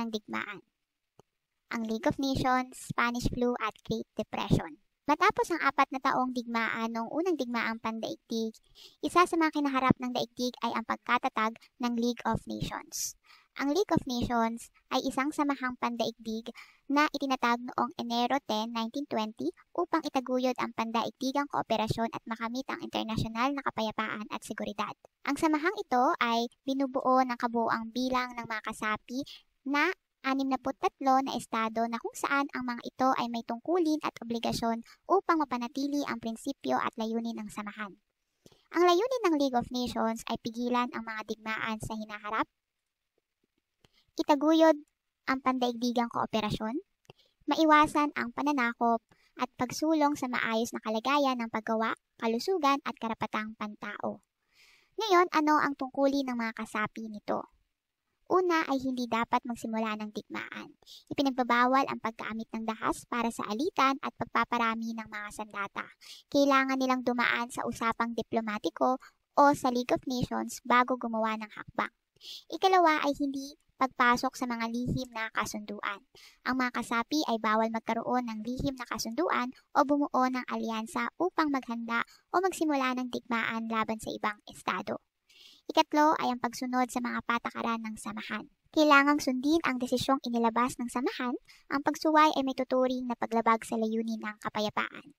ng digmaan, ang League of Nations, Spanish flu at Great Depression. Matapos ang 4 na taong digmaan noong unang digmaang pandaigdig, isa sa mga kinaharap ng daigdig ay ang pagkatatag ng League of Nations. Ang League of Nations ay isang samahang pandaigdig na itinatag noong Enero 10, 1920 upang itaguyod ang pandaigdigang kooperasyon at makamit ang internasyonal na kapayapaan at seguridad. Ang samahang ito ay binubuo ng kabuuang bilang ng mga kasapi na 63 na estado na kung saan ang mga ito ay may tungkulin at obligasyon upang mapanatili ang prinsipyo at layunin ng samahan. Ang layunin ng League of Nations ay pigilan ang mga digmaan sa hinaharap, itaguyod ang pandaigdigang kooperasyon, maiwasan ang pananakop at pagsulong sa maayos na kalagayan ng paggawa, kalusugan at karapatang pantao. Ngayon, ano ang tungkulin ng mga kasapi nito? Una ay hindi dapat magsimula ng digmaan. Ipinagbabawal ang paggamit ng dahas para sa alitan at pagpaparami ng mga sandata. Kailangan nilang dumaan sa usapang diplomatiko o sa League of Nations bago gumawa ng hakbang. Ikalawa ay hindi pagpasok sa mga lihim na kasunduan. Ang mga kasapi ay bawal magkaroon ng lihim na kasunduan o bumuo ng alyansa upang maghanda o magsimula ng digmaan laban sa ibang estado. Ikatlo ay ang pagsunod sa mga patakaran ng samahan. Kailangang sundin ang desisyong inilabas ng samahan, ang pagsuway ay may tuturing na paglabag sa layunin ng kapayapaan.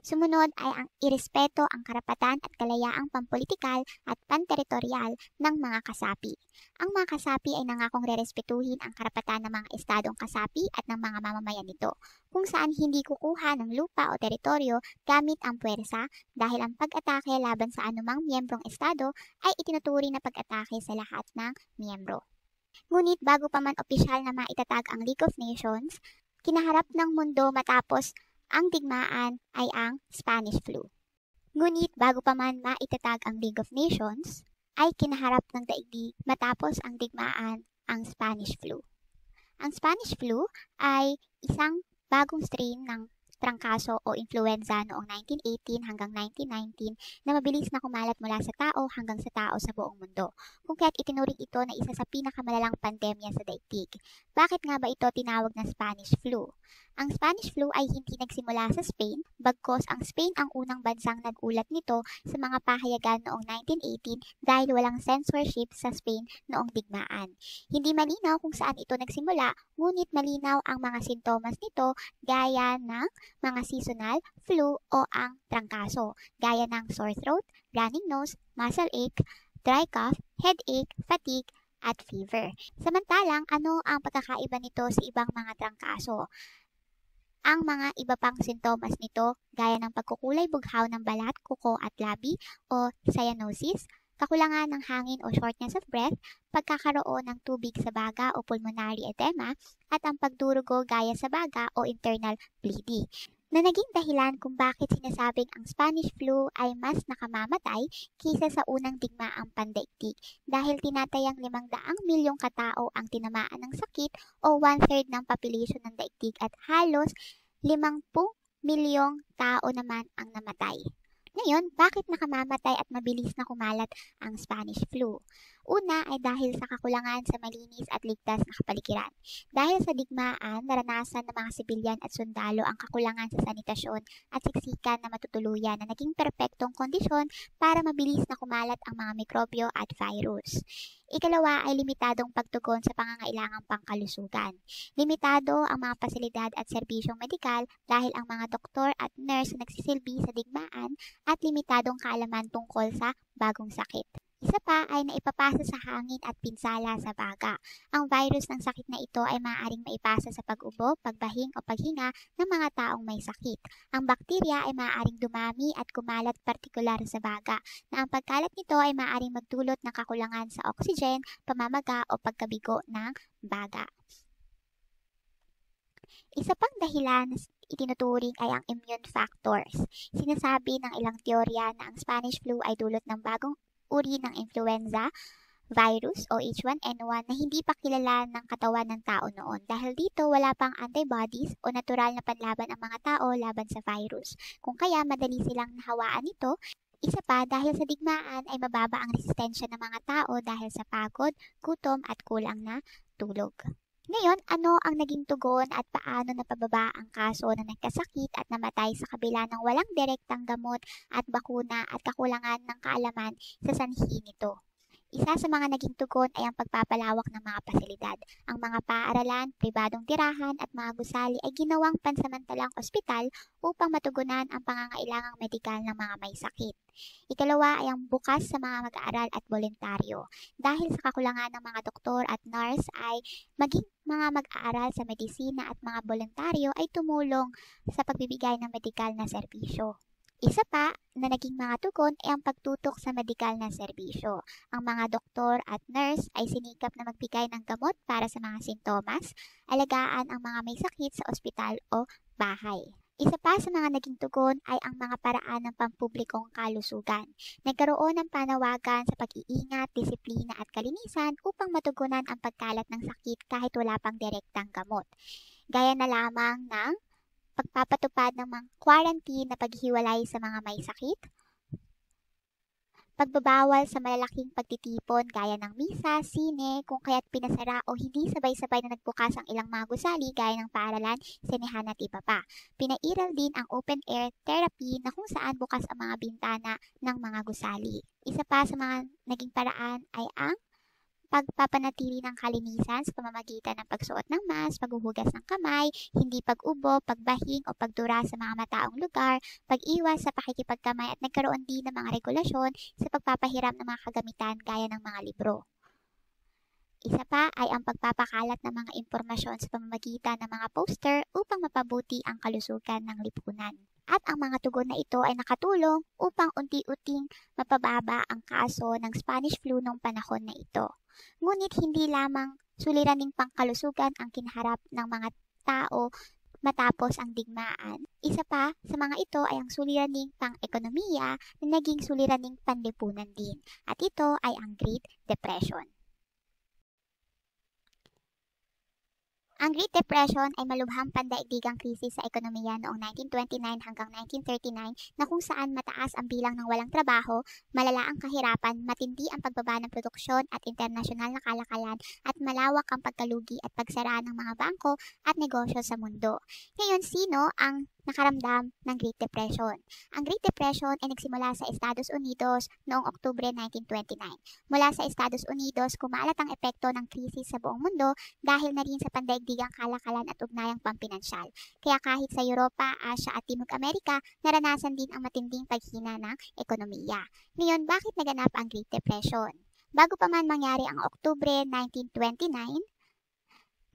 Sumunod ay ang irespeto ang karapatan at kalayaang pampolitikal at panteritoryal ng mga kasapi. Ang mga kasapi ay nangakong rerespetuhin ang karapatan ng mga estadong kasapi at ng mga mamamayan nito, kung saan hindi kukuha ng lupa o teritoryo gamit ang puwersa dahil ang pag-atake laban sa anumang miyembrong estado ay itinuturing na pag-atake sa lahat ng miyembro. Ngunit bago pa man opisyal na maitatag ang League of Nations, kinaharap ng mundo matapos ang digmaan ay ang Spanish flu. Ngunit bago pa man maitatag ang League of Nations, ay kinaharap ng daigdig matapos ang digmaan ang Spanish flu. Ang Spanish flu ay isang bagong strain ng trangkaso o influenza noong 1918 hanggang 1919 na mabilis na kumalat mula sa tao hanggang sa tao sa buong mundo, kung kaya't itinuring ito na isa sa pinakamalalang pandemya sa daigdig. Bakit nga ba ito tinawag na Spanish flu? Ang Spanish flu ay hindi nagsimula sa Spain, bagkus ang Spain ang unang bansang nag-ulat nito sa mga pahayagan noong 1918 dahil walang censorship sa Spain noong digmaan. Hindi malinaw kung saan ito nagsimula, ngunit malinaw ang mga sintomas nito gaya ng mga seasonal flu o ang trangkaso, gaya ng sore throat, running nose, muscle ache, dry cough, headache, fatigue, at fever. Samantalang, ano ang pagkakaiba nito sa ibang mga trangkaso? Ang mga iba pang sintomas nito gaya ng pagkukulay bughaw ng balat, kuko at labi o cyanosis, kakulangan ng hangin o shortness of breath, pagkakaroon ng tubig sa baga o pulmonary edema, at ang pagdurugo gaya sa baga o internal bleeding, na naging dahilan kung bakit sinasabing ang Spanish flu ay mas nakamamatay kaysa sa unang digmaang pandaigdig dahil tinatayang 500 milyong katao ang tinamaan ng sakit o 1/3 ng population ng daigdig at halos 50 milyong tao naman ang namatay. Ngayon, bakit nakamamatay at mabilis na kumalat ang Spanish flu? Una ay dahil sa kakulangan sa malinis at ligtas na kapaligiran. Dahil sa digmaan, naranasan ng mga sibilyan at sundalo ang kakulangan sa sanitasyon at siksikan na matutuluyan na naging perpektong kondisyon para mabilis na kumalat ang mga mikrobyo at virus. Ikalawa ay limitadong pagtugon sa pangangailangang pangkalusugan. Limitado ang mga pasilidad at serbisyong medikal dahil ang mga doktor at nurse na nagsisilbi sa digmaan at limitadong kaalaman tungkol sa bagong sakit. Isa pa ay naipapasa sa hangin at pinsala sa baga. Ang virus ng sakit na ito ay maaaring maipasa sa pag-ubo, pagbahing o paghinga ng mga taong may sakit. Ang bakterya ay maaaring dumami at kumalat partikular sa baga, na ang pagkalat nito ay maaaring magdulot ng kakulangan sa oxygen, pamamaga o pagkabigo ng baga. Isa pang dahilan na itinuturing ay ang immune factors. Sinasabi ng ilang teorya na ang Spanish flu ay dulot ng bagong uri ng influenza virus o H1N1 na hindi pa kilala ng katawan ng tao noon. Dahil dito wala pang antibodies o natural na panlaban ang mga tao laban sa virus. Kung kaya madali silang nahawaan nito. Isa pa, dahil sa digmaan ay mababa ang resistensya ng mga tao dahil sa pagod, gutom at kulang na tulog. Ngayon, ano ang naging tugon at paano napababa ang kaso ng nagkasakit at namatay sa kabila ng walang direktang gamot at bakuna at kakulangan ng kaalaman sa sanhi nito? Isa sa mga naging tugon ay ang pagpapalawak ng mga pasilidad. Ang mga paaralan, pribadong tirahan at mga gusali ay ginawang pansamantalang ospital upang matugunan ang pangangailangang medikal ng mga may sakit. Ikalawa ay ang bukas sa mga mag-aaral at voluntaryo. Dahil sa kakulangan ng mga doktor at nurse ay maging mga mag-aaral sa medisina at mga voluntaryo ay tumulong sa pagbibigay ng medikal na serbisyo. Isa pa na naging mga tugon ay ang pagtutok sa medikal na serbisyo. Ang mga doktor at nurse ay sinikap na magbigay ng gamot para sa mga sintomas, alagaan ang mga may sakit sa ospital o bahay. Isa pa sa mga naging tugon ay ang mga paraan ng pampublikong kalusugan. Nagkaroon ng panawagan sa pag-iingat, disiplina at kalinisan upang matugunan ang pagkalat ng sakit kahit wala pang direktang gamot. Gaya na lamang ng pagpapatupad ng mga quarantine na paghiwalay sa mga may sakit, pagbabawal sa malalaking pagtitipon gaya ng misa, sine, kung kaya't pinasara o hindi sabay-sabay na nagbukas ang ilang mga gusali gaya ng paaralan, sinehan at iba pa. Pinairal din ang open-air therapy na kung saan bukas ang mga bintana ng mga gusali. Isa pa sa mga naging paraan ay ang pagpapanatili ng kalinisan sa pamamagitan ng pagsuot ng mask, paghuhugas ng kamay, hindi pag-ubo, pagbahing o pagdura sa mga mataong lugar, pag-iwas sa pakikipagkamay at nagkaroon din ng mga regulasyon sa pagpapahiram ng mga kagamitan gaya ng mga libro. Isa pa ay ang pagpapakalat ng mga impormasyon sa pamamagitan ng mga poster upang mapabuti ang kalusugan ng lipunan. At ang mga tugon na ito ay nakatulong upang unti-unting mapababa ang kaso ng Spanish flu noong panahon na ito. Ngunit hindi lamang suliraning pangkalusugan ang kinaharap ng mga tao matapos ang digmaan. Isa pa sa mga ito ay ang suliraning pang-ekonomiya na naging suliraning panlipunan din. At ito ay ang Great Depression. Ang Great Depression ay malubhang pandaigdigang krisis sa ekonomiya noong 1929 hanggang 1939 na kung saan mataas ang bilang ng walang trabaho, malala ang kahirapan, matindi ang pagbaba ng produksyon at internasyonal na kalakalan at malawak ang pagkalugi at pagsara ng mga bangko at negosyo sa mundo. Ngayon, sino ang nakaramdam ng Great Depression? Ang Great Depression ay nagsimula sa Estados Unidos noong Oktubre 1929. Mula sa Estados Unidos, kumalat ang epekto ng krisis sa buong mundo dahil na rin sa pandaigdigang kalakalan at ugnayang pampinansyal. Kaya kahit sa Europa, Asia at Timog Amerika, naranasan din ang matinding paghina ng ekonomiya. Ngayon, bakit naganap ang Great Depression? Bago pa man mangyari ang Oktubre 1929,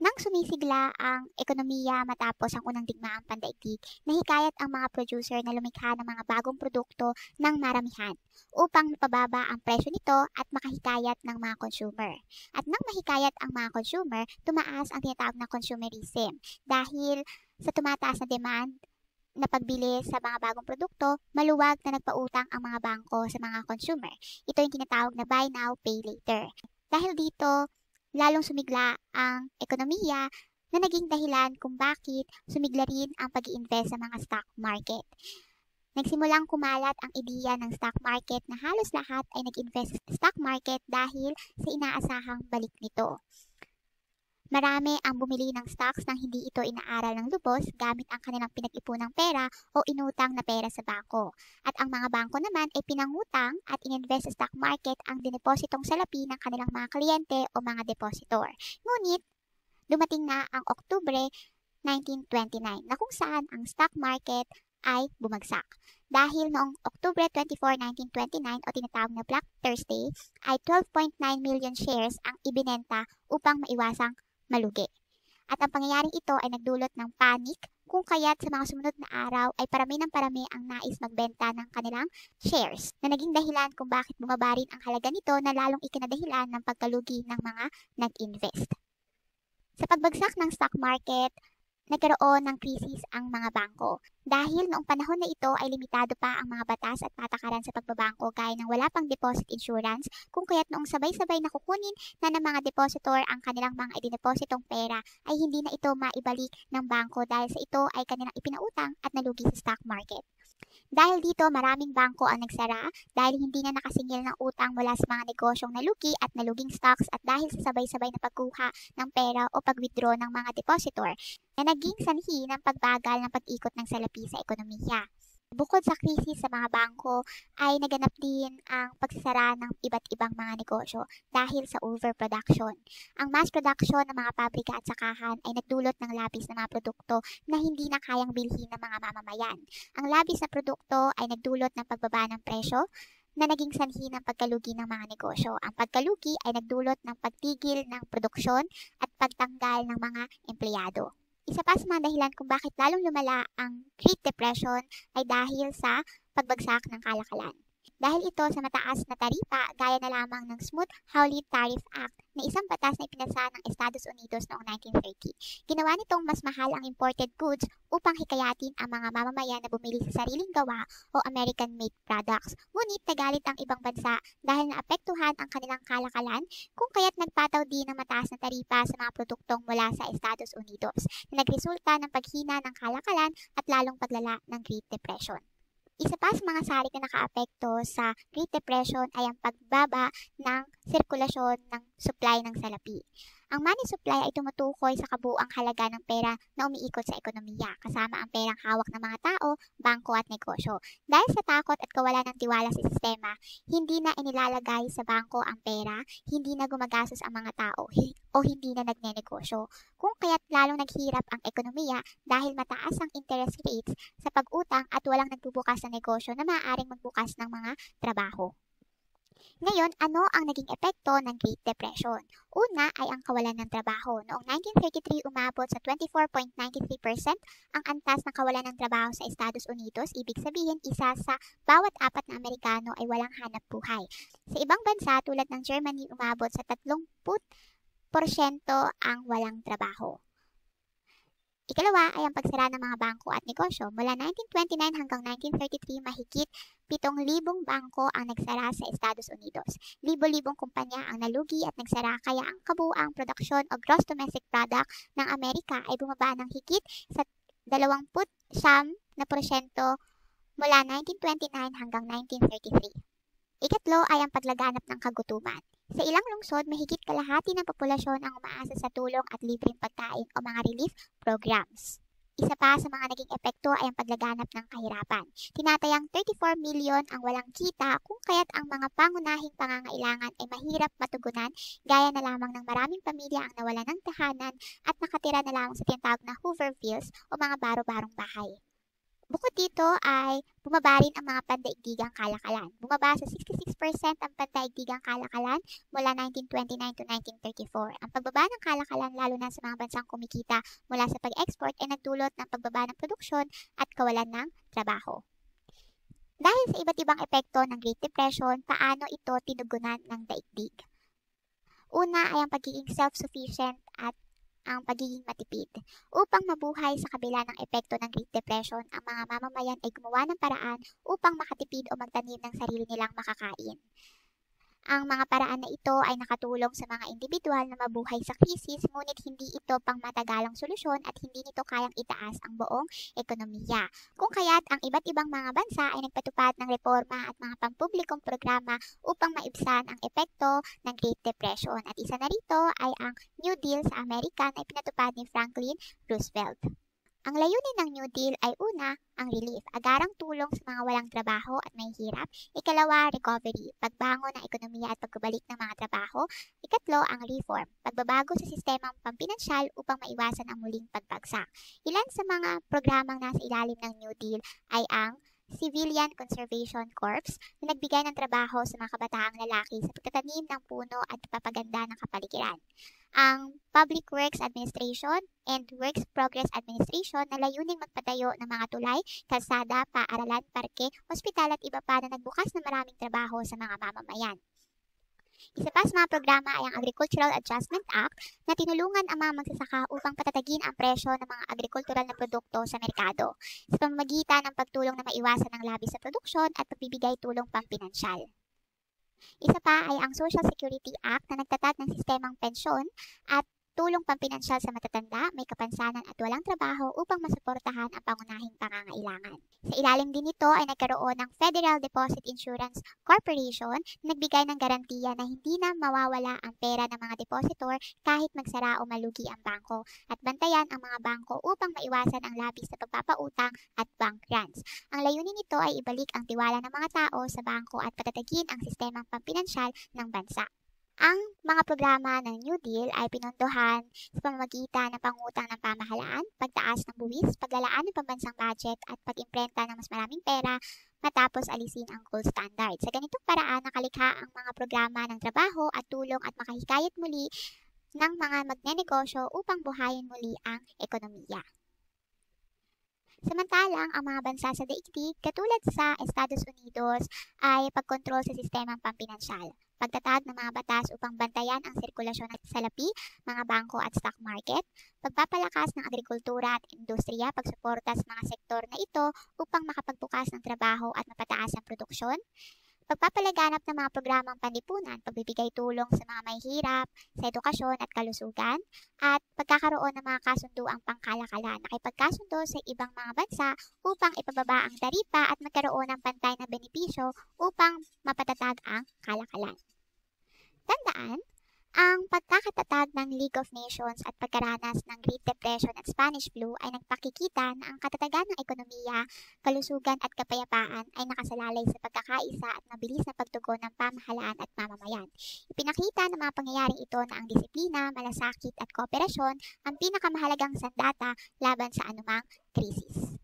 nang sumisigla ang ekonomiya matapos ang unang digmaang pandaigdig, nahikayat ang mga producer na lumikha ng mga bagong produkto ng maramihan upang mapababa ang presyo nito at makahikayat ng mga consumer. At nang mahikayat ang mga consumer, tumaas ang tinatawag na consumerism dahil sa tumataas na demand na pagbili sa mga bagong produkto, maluwag na nagpautang ang mga bangko sa mga consumer. Ito yung tinatawag na buy now, pay later. Dahil dito, lalong sumigla ang ekonomiya na naging dahilan kung bakit sumigla rin ang pag-iinvest sa mga stock market. Nagsimulang kumalat ang ideya ng stock market na halos lahat ay nag-invest sa stock market dahil sa inaasahang balik nito. Marami ang bumili ng stocks nang hindi ito inaaral ng lubos gamit ang kanilang pinag-ipunang pera o inutang na pera sa bangko. At ang mga bangko naman ay pinangutang at ininvest sa stock market ang dinepositong salapi ng kanilang mga kliyente o mga depositor. Ngunit, dumating na ang Oktubre 1929 na kung saan ang stock market ay bumagsak. Dahil noong Oktubre 24, 1929 o tinatawag na Black Thursday ay 12.9 million shares ang ibinenta upang maiwasang malugi. At ang pangyayaring ito ay nagdulot ng panic kung kaya't sa mga sumunod na araw ay parami ng parami ang nais magbenta ng kanilang shares na naging dahilan kung bakit bumaba rin ang halaga nito na lalong ikinadahilan ng pagkalugi ng mga nag-invest. Sa pagbagsak ng stock market, nagkaroon ng krisis ang mga bangko. Dahil noong panahon na ito ay limitado pa ang mga batas at patakaran sa pagbabangko gaya ng wala pang deposit insurance, kung kaya't noong sabay-sabay na kukunin na ng mga depositor ang kanilang mga idinepositong pera ay hindi na ito maibalik ng bangko dahil sa ito ay kanilang ipinautang at nalugi sa stock market. Dahil dito, maraming bangko ang nagsara dahil hindi na nakasingil ng utang mula sa mga negosyong nalugi at naluging stocks at dahil sa sabay-sabay na pagkuha ng pera o pag-withdraw ng mga depositor na naging sanhi ng pagbagal ng pag-ikot ng salapi sa ekonomiya. Bukod sa krisis sa mga bangko, ay naganap din ang pagsasara ng iba't ibang mga negosyo dahil sa overproduction. Ang mass production ng mga pabrika at sakahan ay nagdulot ng labis na mga produkto na hindi na kayang bilhin ng mga mamamayan. Ang labis na produkto ay nagdulot ng pagbaba ng presyo na naging sanhi ng pagkalugi ng mga negosyo. Ang pagkalugi ay nagdulot ng pagtigil ng produksyon at pagtanggal ng mga empleyado. Isa pa sa mga dahilan kung bakit lalong lumala ang Great Depression ay dahil sa pagbagsak ng kalakalan. Dahil ito sa mataas na taripa gaya na lamang ng Smoot-Hawley Tariff Act na isang batas na ipinasa ng Estados Unidos noong 1930. Ginawa nitong mas mahal ang imported goods upang hikayatin ang mga mamamayan na bumili sa sariling gawa o American-made products. Ngunit nagalit ang ibang bansa dahil naapektuhan ang kanilang kalakalan kung kaya't nagpataw din ng mataas na taripa sa mga produktong mula sa Estados Unidos na nagresulta ng paghina ng kalakalan at lalong paglala ng Great Depression. Isa pa sa mga salik na nakaapekto sa Great Depression ay ang pagbaba ng sirkulasyon ng supply ng salapi. Ang money supply ay tumutukoy sa kabuuang halaga ng pera na umiikot sa ekonomiya, kasama ang perang hawak ng mga tao, bangko at negosyo. Dahil sa takot at kawalan ng tiwala sa sistema, hindi na inilalagay sa bangko ang pera, hindi na gumagastos ang mga tao, o hindi na nagnenegosyo. Kung kaya't lalong naghirap ang ekonomiya dahil mataas ang interest rates sa pag-utang at walang nagbubukas ng negosyo na maaaring magbukas ng mga trabaho. Ngayon, ano ang naging epekto ng Great Depression? Una ay ang kawalan ng trabaho. Noong 1933, umabot sa 24.93% ang antas ng kawalan ng trabaho sa Estados Unidos. Ibig sabihin, isa sa bawat 4 na Amerikano ay walang hanap buhay. Sa ibang bansa tulad ng Germany, umabot sa 30% ang walang trabaho. Ikalawa ay ang pagsara ng mga bangko at negosyo. Mula 1929 hanggang 1933, mahigit 7,000 bangko ang nagsara sa Estados Unidos. Libo-libong kumpanya ang nalugi at nagsara kaya ang kabuuang produksyon o gross domestic product ng Amerika ay bumaba ng higit sa 29% mula 1929 hanggang 1933. Ikatlo ay ang paglaganap ng kagutuman. Sa ilang lungsod, mahigit kalahati ng populasyon ang umaasa sa tulong at libreng pagkain o mga relief programs. Isa pa sa mga naging epekto ay ang paglaganap ng kahirapan. Tinatayang 34 milyon ang walang kita kung kaya't ang mga pangunahing pangangailangan ay mahirap matugunan gaya na lamang ng maraming pamilya ang nawalan ng tahanan at nakatira na lamang sa tinatawag na Hoovervilles o mga baro-barong bahay. Bukod dito ay bumaba rin ang mga pandaigdigang kalakalan. Bumaba sa 66% ang pandaigdigang kalakalan mula 1929 to 1934. Ang pagbaba ng kalakalan lalo na sa mga bansang kumikita mula sa pag-export ay nagdulot ng pagbaba ng produksyon at kawalan ng trabaho. Dahil sa iba't ibang epekto ng Great Depression, paano ito tinugunan ng daigdig? Una ay ang pagiging self-sufficient at ang pagiging matipid. Upang mabuhay sa kabila ng epekto ng Great Depression, ang mga mamamayan ay gumawa ng paraan upang makatipid o magtanim ng sarili nilang makakain. Ang mga paraan na ito ay nakatulong sa mga individual na mabuhay sa krisis, ngunit hindi ito pangmatagalang solusyon at hindi nito kayang itaas ang buong ekonomiya. Kung kaya't ang iba't ibang mga bansa ay nagpatupad ng reforma at mga pampublikong programa upang maibsan ang epekto ng Great Depression. At isa na rito ay ang New Deal sa Amerika na ipinatupad ni Franklin Roosevelt. Ang layunin ng New Deal ay una, ang relief, agarang tulong sa mga walang trabaho at may hirap. Ikalawa, recovery, pagbangon ng ekonomiya at pagbabalik ng mga trabaho. Ikatlo, ang reform, pagbabago sa sistemang pampinansyal upang maiwasan ang muling pagbagsak. Ilan sa mga programang nasa ilalim ng New Deal ay ang Civilian Conservation Corps na nagbigay ng trabaho sa mga kabataang lalaki sa pagtatanim ng puno at papaganda ng kapaligiran. Ang Public Works Administration and Works Progress Administration na layuning magpatayo ng mga tulay, kalsada, paaralan, parke, ospital at iba pa na nagbukas ng maraming trabaho sa mga mamamayan. Isa pa sa mga programa ay ang Agricultural Adjustment Act na tinulungan ang mga magsasaka upang patatagin ang presyo ng mga agrikultural na produkto sa merkado sa pamamagitan ng pagtulong na maiwasan ang labis sa produksyon at pagbibigay tulong pampinansyal. Isa pa ay ang Social Security Act na nagtatag ng sistemang pensyon at tulong pampinansyal sa matatanda, may kapansanan at walang trabaho upang masuportahan ang pangunahing pangangailangan. Sa ilalim din nito ay nagkaroon ng Federal Deposit Insurance Corporation na nagbigay ng garantiya na hindi na mawawala ang pera ng mga depositor kahit magsara o malugi ang bangko, at bantayan ang mga bangko upang maiwasan ang labis na pagpapautang at bank runs. Ang layunin nito ay ibalik ang tiwala ng mga tao sa bangko at patatagin ang sistemang pampinansyal ng bansa. Ang mga programa ng New Deal ay pinondohan sa pamamagitan ng pangutang ng pamahalaan, pagtaas ng buwis, paglalaan ng pambansang budget at pag-imprenta ng mas maraming pera matapos alisin ang gold standard. Sa ganitong paraan, nakalikha ang mga programa ng trabaho at tulong at makahikayat muli ng mga magnenegosyo upang buhayin muli ang ekonomiya. Samantalang ang mga bansa sa daigdig katulad sa Estados Unidos ay pagkontrol sa sistemang pampinansyal, pagtatag ng mga batas upang bantayan ang sirkulasyon ng salapi, mga bangko at stock market, pagpapalakas ng agrikultura at industriya, pagsuporta sa mga sektor na ito upang makapagbukas ng trabaho at mapataas ang produksyon, pagpapalaganap ng mga programang panlipunan, pagbibigay tulong sa mga mahihirap, sa edukasyon at kalusugan, at pagkakaroon ng mga kasunduang pangkalakalan, nakipagkasundo sa ibang mga bansa upang ipababa ang taripa at magkaroon ng pantay na benepisyo upang mapatatag ang kalakalan. Tandaan, ang pagkakatatag ng League of Nations at pagkaranas ng Great Depression at Spanish Flu ay nagpakikita na ang katatagan ng ekonomiya, kalusugan at kapayapaan ay nakasalalay sa pagkakaisa at mabilis na pagtugon ng pamahalaan at mamamayan. Ipinakita ng mga pangyayaring ito na ang disiplina, malasakit at kooperasyon ang pinakamahalagang sandata laban sa anumang krisis.